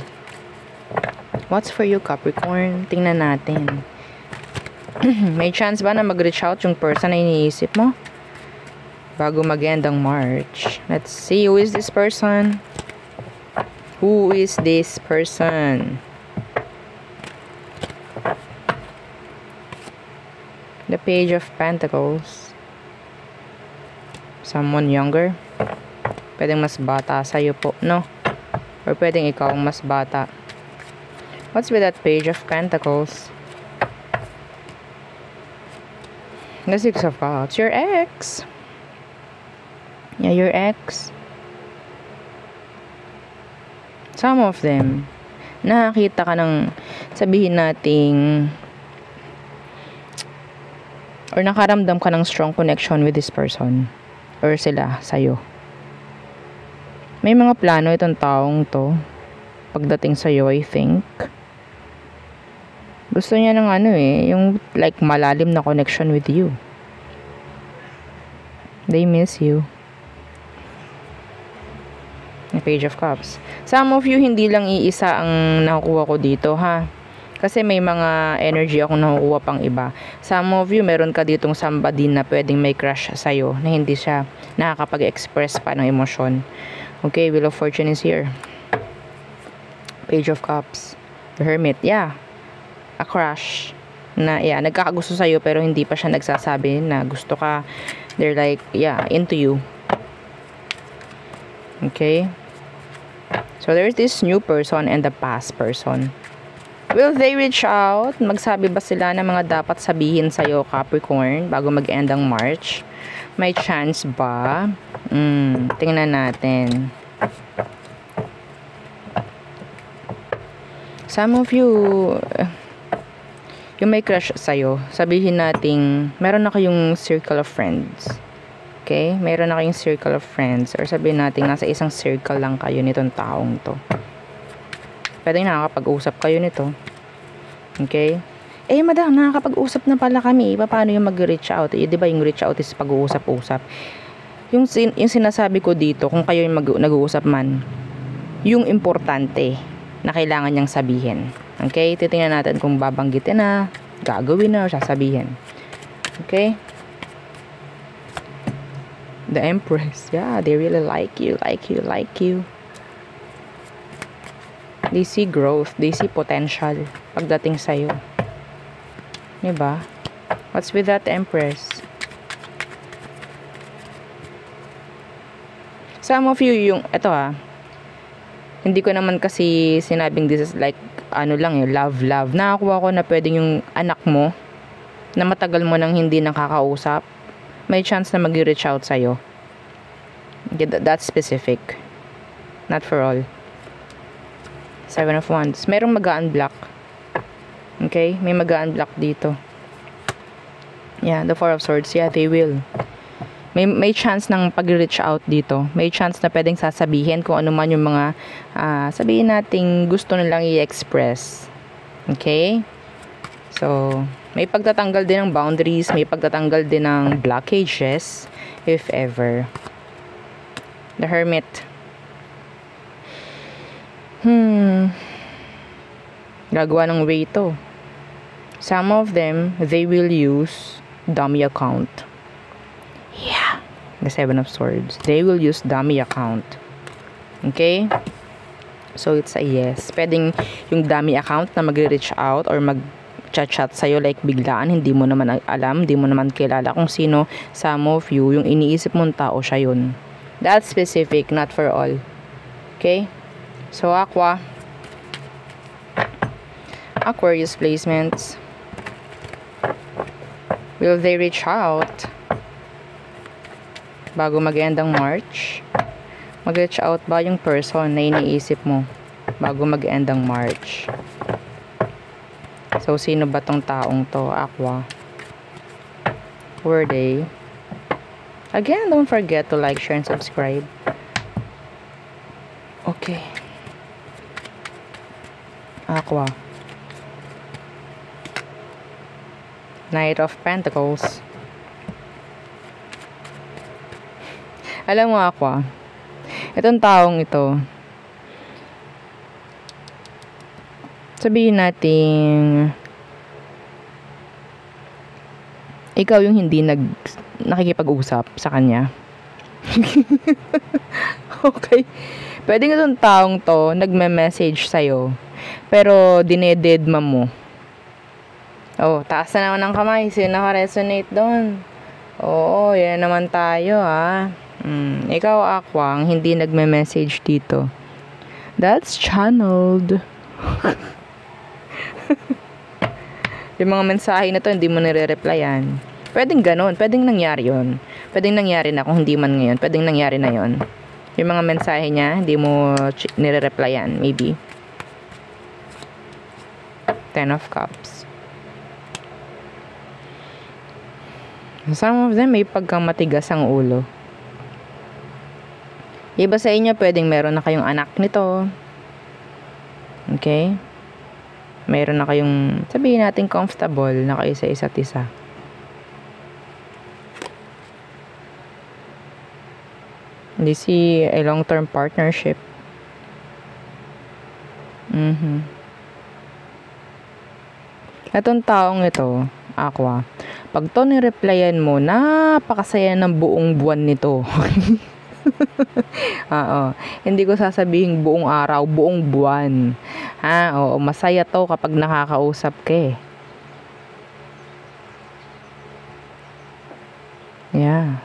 What's for you, Capricorn? Tingnan natin. May chance ba na mag-reach out yung person na iniisip mo? Bago mag-end ang March. Let's see, who is this person? Who is this person? The Page of Pentacles. Someone younger. Pwedeng mas bata sa'yo po, no? Or pwedeng ikaw ang mas bata. What's with that Page of Pentacles? The Six of Cups. Your ex. Yeah, your ex. Some of them, nakakita ka ng, sabihin nating, or nakaramdam ka ng strong connection with this person. Or sila, sa'yo. May mga plano itong taong to. Pagdating sa'yo, I think. Gusto niya ng yung like malalim na connection with you. They miss you. The Page of Cups. Some of you, hindi lang iisa ang nakukuha ko dito, ha? Kasi may mga energy akong nakukuha pang iba. Some of you, meron ka ditong somebody na pwedeng may crush sa'yo na hindi siya nakakapag-express pa ng emosyon. Okay, Wheel of Fortune is here. Page of Cups. The Hermit. Yeah. A crush. Na, yeah, nagkakagusto sa'yo pero hindi pa siya nagsasabi na gusto ka. They're like, yeah, into you. Okay? So, there's this new person and the past person. Will they reach out? Magsabi ba sila ng mga dapat sabihin sa'yo, Capricorn, bago mag-end ang March? May chance ba? Tingnan natin. Some of you, yung may crush sa'yo, sabihin natin, meron na kayong circle of friends. Okay? Meron na kayong circle of friends. Or sabihin natin, nasa isang circle lang kayo nitong taong to. Pwede nakakapag-usap kayo nito. Okay? Eh, madam, nakakapag-usap na pala kami. Paano yung mag-reach out? Eh, di ba yung reach out is pag-uusap-usap? Yung sinasabi ko dito, kung kayo yung nag-uusap man, yung importante na kailangan niyang sabihin. Okay? Titingnan natin kung babanggitin na, gagawin na, o sasabihin. Okay? The Empress. Yeah, they really like you, like you, like you. They see growth. They see potential pagdating sa'yo. Diba? What's with that Empress? Some of you, eto hindi ko naman kasi sinabing this is like, love. Nakakuha ko na pwedeng yung anak mo, na matagal mo nang hindi nakakausap, may chance na mag-reach out sa'yo. That's specific. Not for all. Seven of Wands. Merong mag-unblock. Okay? May mag-unblock dito. Yeah, the Four of Swords. Yeah, they will. may chance ng pag-reach out dito. May chance na pwedeng sasabihin kung ano man yung mga sabihin nating gusto nilang i-express. Okay? So, may pagtatanggal din ng boundaries, may pagtatanggal din ng blockages, if ever. The Hermit. Gagawa ng way to. Some of them, they will use dummy account. Yeah. The Seven of Swords. They will use dummy account. Okay? So, it's a yes. Pwedeng yung dummy account na magre-reach out or mag-chat sa'yo like biglaan. Hindi mo naman alam, hindi mo naman kilala kung sino. Some of you, yung iniisip mong tao, siya yun. That's specific, not for all. Okay? So, Aquarius placements. Will they reach out bago mag-end ang March? Mag-reach out ba yung person na iniisip mo bago mag-end ang March? So, sino ba tong taong to, Aqua? Were they? Again, don't forget to like, share, and subscribe. Okay. Aqua. Knight of Pentacles. Alam mo, Aqua, itong taong ito, sabihin natin, ikaw yung hindi nakikipag-usap sa kanya. Okay. Pwede nga itong taong to, nagme-message sa'yo, pero dinededma mo. Oh, taas na naman ng kamay. Sino naka-resonate doon? Oo, yan naman tayo, ha. Ikaw, Aqua, ang hindi nagme-message dito. That's channeled. Yung mga mensahe na to, hindi mo nire-replyan. Pwedeng ganun. Pwedeng nangyari yun. Pwedeng nangyari na kung hindi man ngayon. Pwedeng nangyari na yun. Yung mga mensahe niya, hindi mo nire-replyan. Maybe. Ten of Cups. Some of them may pagkang matigas ang ulo. Iba sa inyo, pwedeng meron na kayong anak nito. Okay? Meron na kayong, sabihin natin, comfortable na kayo sa isa't isa. Hindi see a long-term partnership. Itong taong ito, Aqua, pag to ni-replyan mo, napakasaya ng buong buwan nito. Oo. Hindi ko sasabihin buong araw, buong buwan. Oo, masaya to kapag nakakausap ka eh. Yeah.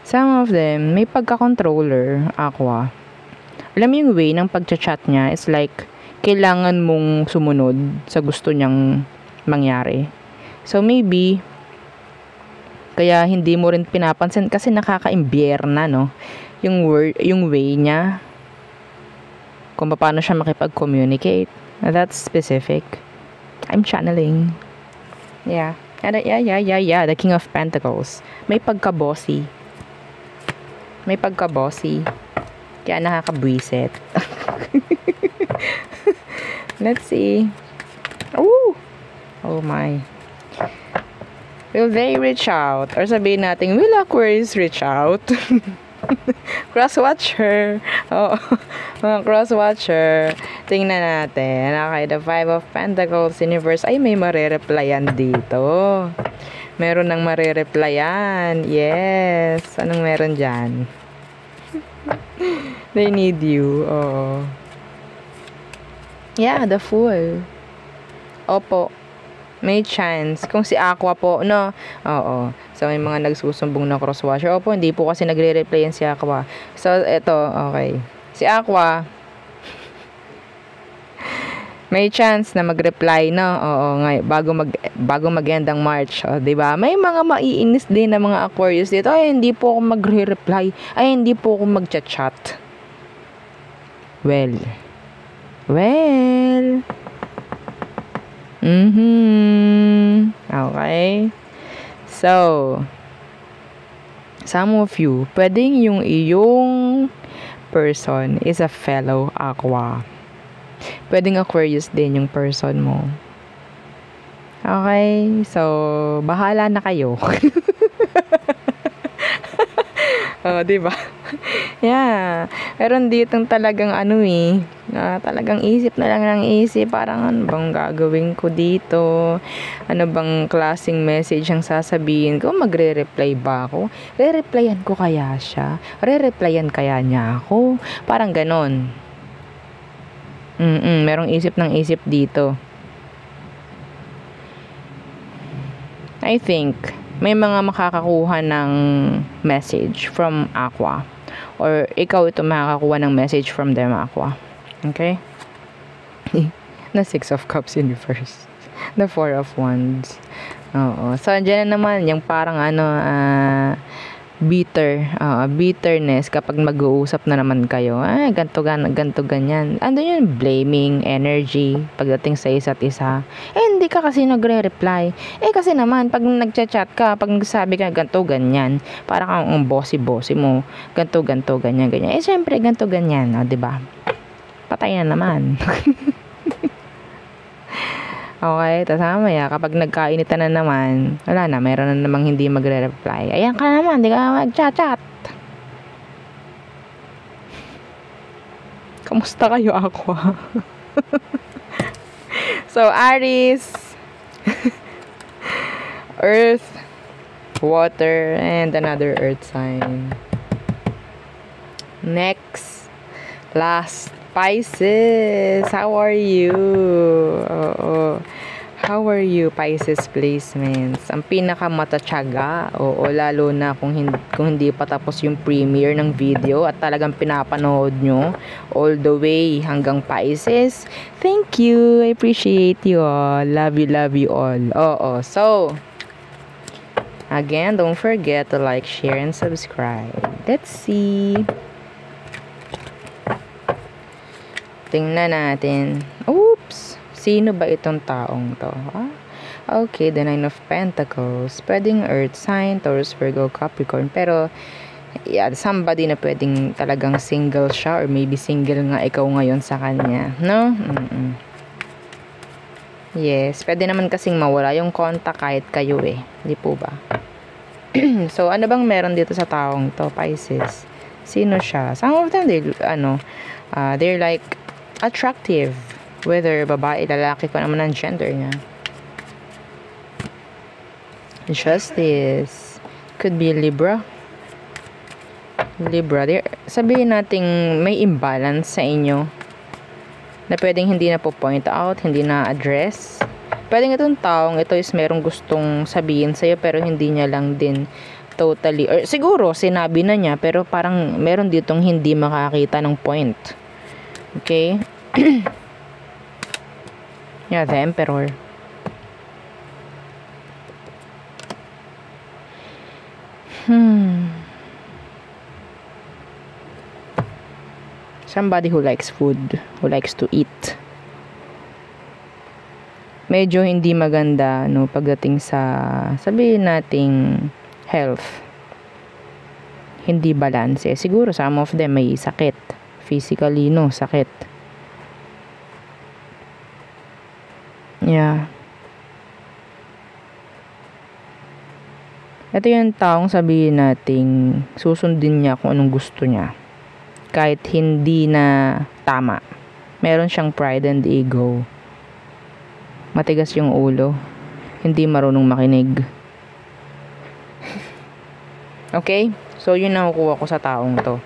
Some of them, may pagka-controller, Aqua. Alam mo yung way ng pag-chat niya is like, kailangan mong sumunod sa gusto niyang mangyari. So, maybe, kaya hindi mo rin pinapansin kasi nakaka-imbyerna, no? Yung way niya, kung paano siya makipag-communicate. That's specific. I'm channeling. Yeah. Yeah. The King of Pentacles. May pagka-bossy. Kaya nakakabwisit. Let's see. Oh my. Will they reach out? Or sabihin natin, will Aquarius reach out? Cross-watcher. Oh, mga cross-watcher. Tingnan natin. Okay, the Five of Pentacles Universe. Ay, may marereplyan dito. Meron nang marereplyan. Yes. Anong meron dyan? They need you. Oh. Yeah, the Fool. Opo. May chance. Kung si Aqua po, no? Oo. So, may mga nagsusumbong na crosswatcher. Opo, hindi po kasi nagre-reply yan si Aqua. So, eto, okay. Si Aqua, may chance na mag-reply, no? Oo, bago mag-end ang March. O, diba? May mga maiinis din na mga Aquarius dito. Ay, hindi po ako magre-reply. Ay, hindi po ako mag-chat. Well. Okay. So, some of you, pwedeng yung iyong person is a fellow Aqua. Pwedeng Aquarius din yung person mo. Okay, so, bahala na kayo. Oh, diba? Yeah. Meron ditong talagang talagang isip na lang ng isip. Parang ano bang gagawin ko dito? Ano bang klaseng message ang sasabihin ko? Magre-reply ba ako? Re-replyan ko kaya siya? Re-replyan kaya niya ako? Parang ganon. Merong isip ng isip dito. I think may mga makakakuha ng message from Aqua. Or ikaw ito makakakuha ng message from them, Aqua. Okay? The Six of Cups in reverse. The Four of Wands. Oo. So, andyan na naman yung parang bitterness kapag mag-uusap na naman kayo. Ganto ganyan. Ando yun, blaming energy pagdating sa isa't isa. Hindi ka kasi nagre-reply. Kasi naman, pag nagchat-chat ka, pag nagsabi ka, ganto ganyan, parang ang bossy mo, ganto ganyan. Syempre, ganto ganyan, diba? Patay na naman. Okay, tapos mamaya, kapag nagkainitan na naman, wala na, meron na namang hindi magre-reply. Ayan ka naman, di ka mag-chat-chat. Kamusta kayo, Aqua? So, Aries, Earth, Water, and another Earth sign. Next, last, Pisces, how are you? How are you, Pisces placements? Ang pinakamatatiyaga, lalo na kung hindi pa tapos yung premiere ng video at talagang pinapanood nyo all the way hanggang Pisces. Thank you, I appreciate you all. Love you all. So, again, don't forget to like, share, and subscribe. Let's see. Tingnan natin. Oops! Sino ba itong taong to? Okay, the Nine of Pentacles. Pwedeng Earth sign, Taurus, Virgo, Capricorn. Pero, somebody na pwedeng talagang single siya or maybe single nga ikaw ngayon sa kanya. No? Yes, pwede naman kasing mawala yung contact kahit kayo Di po ba? So, ano bang meron dito sa taong to, Pisces? Sino siya? Some of them, they're like attractive, whether babae, lalaki ko naman ang gender niya. Justice, could be Libra. Sabihin nating may imbalance sa inyo na pwedeng hindi na po point out, hindi na address. Pwedeng itong taong ito is merong gustong sabihin sa'yo pero hindi niya lang din totally, or siguro sinabi na niya pero parang meron ditong hindi makakita ng point. Okay? Yeah, the Emperor. Somebody who likes food, who likes to eat. Medyo hindi maganda, pagdating sa, sabihin nating health. Hindi balance. Siguro some of them may sakit. Physically, sakit. Yeah. Ito yung taong sabihin nating susundin niya kung anong gusto niya. Kahit hindi na tama. Meron siyang pride and ego. Matigas yung ulo. Hindi marunong makinig. Okay? So, yun nakukuha ko sa taong to.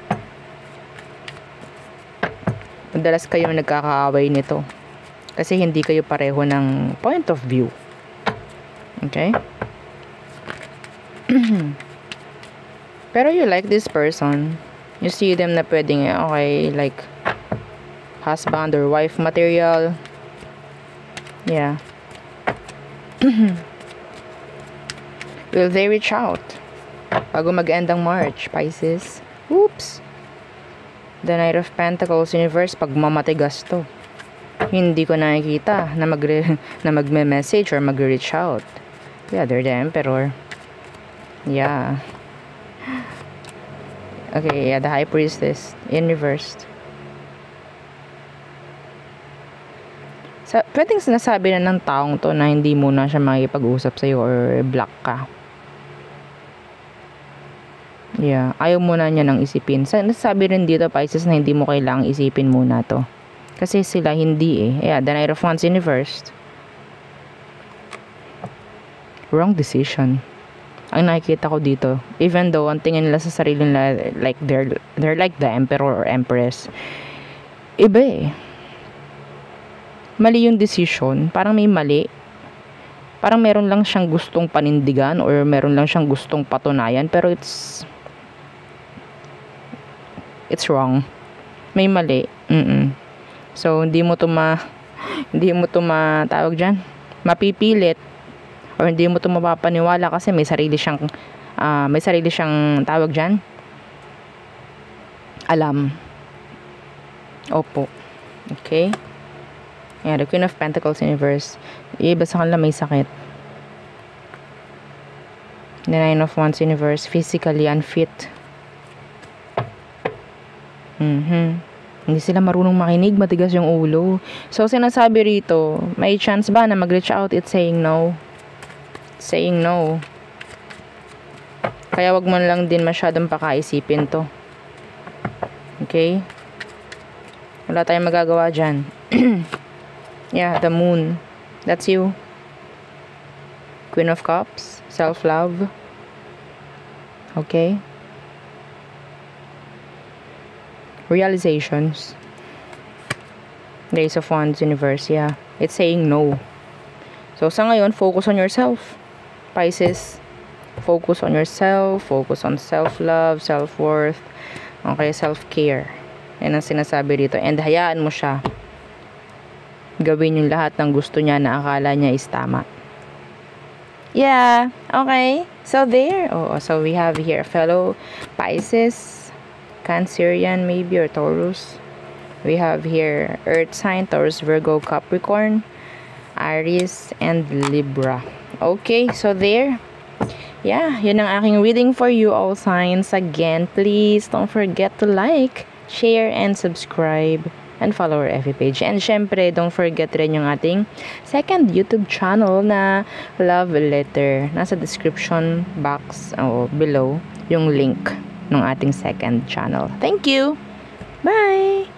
Madalas kayo nagkakaaway nito. Kasi hindi kayo pareho ng point of view. Okay? Pero you like this person. You see them na pwedeng, like husband or wife material. Yeah. Will they reach out? Bago mag-end ang March, Pisces. Oops. The Knight of Pentacles Universe, pag mamatigas to. Hindi ko nakikita na na magme-message or magre-reach out. Yeah, they're the Emperor. Yeah. Okay, yeah, the High Priestess in reversed. Pwedeng sinasabi na ng taong to na hindi muna siya makikipag-usap sa'yo or block ka. Yeah, ayaw muna niya nang isipin. Nasabi rin dito, Pisces, na hindi mo kailangang isipin muna to. Kasi sila hindi eh. Yeah, the Knight of Wands in reversed. Wrong decision. Ang nakikita ko dito, even though ang tingin nila sa sarili nila like they're like the Emperor or Empress, iba eh. Mali yung decision, parang may mali. Parang meron lang siyang gustong panindigan or meron lang siyang gustong patunayan, pero it's wrong. May mali. So hindi mo to tawag diyan, mapipilit. Or hindi mo ito mapapaniwala kasi may sarili siyang tawag dyan, alam. Opo. Okay. Yeah, the Queen of Pentacles in reverse. Iba sa kanila may sakit. The Nine of Wands in reverse. Physically unfit. Hindi sila marunong makinig, matigas yung ulo. So sinasabi rito, may chance ba na mag-reach out? It's saying no. Saying no. Kaya wag mo lang din masyadong pakaisipin to. Okay? Wala tayong magagawa dyan. Yeah, the Moon. That's you. Queen of Cups. Self-love. Okay? Realizations. Ace of Wands universe. Yeah. It's saying no. So, sa ngayon, focus on yourself. Pisces, focus on yourself, focus on self-love, self-worth, okay, self-care. Yan ang sinasabi dito. And hayaan mo siya gawin yung lahat ng gusto niya na akala niya is tama. Yeah, okay. So there. Oh, so we have here a fellow Pisces, Cancerian maybe, or Taurus. We have here Earth sign, Taurus, Virgo, Capricorn, Aries, and Libra. Okay, so there. Yeah, yun ang aking reading for you, all signs. Again, please don't forget to like, share, and subscribe, and follow our FB page. And syempre, don't forget rin yung ating second YouTube channel na Love Letter. Nasa description box below yung link ng ating second channel. Thank you! Bye!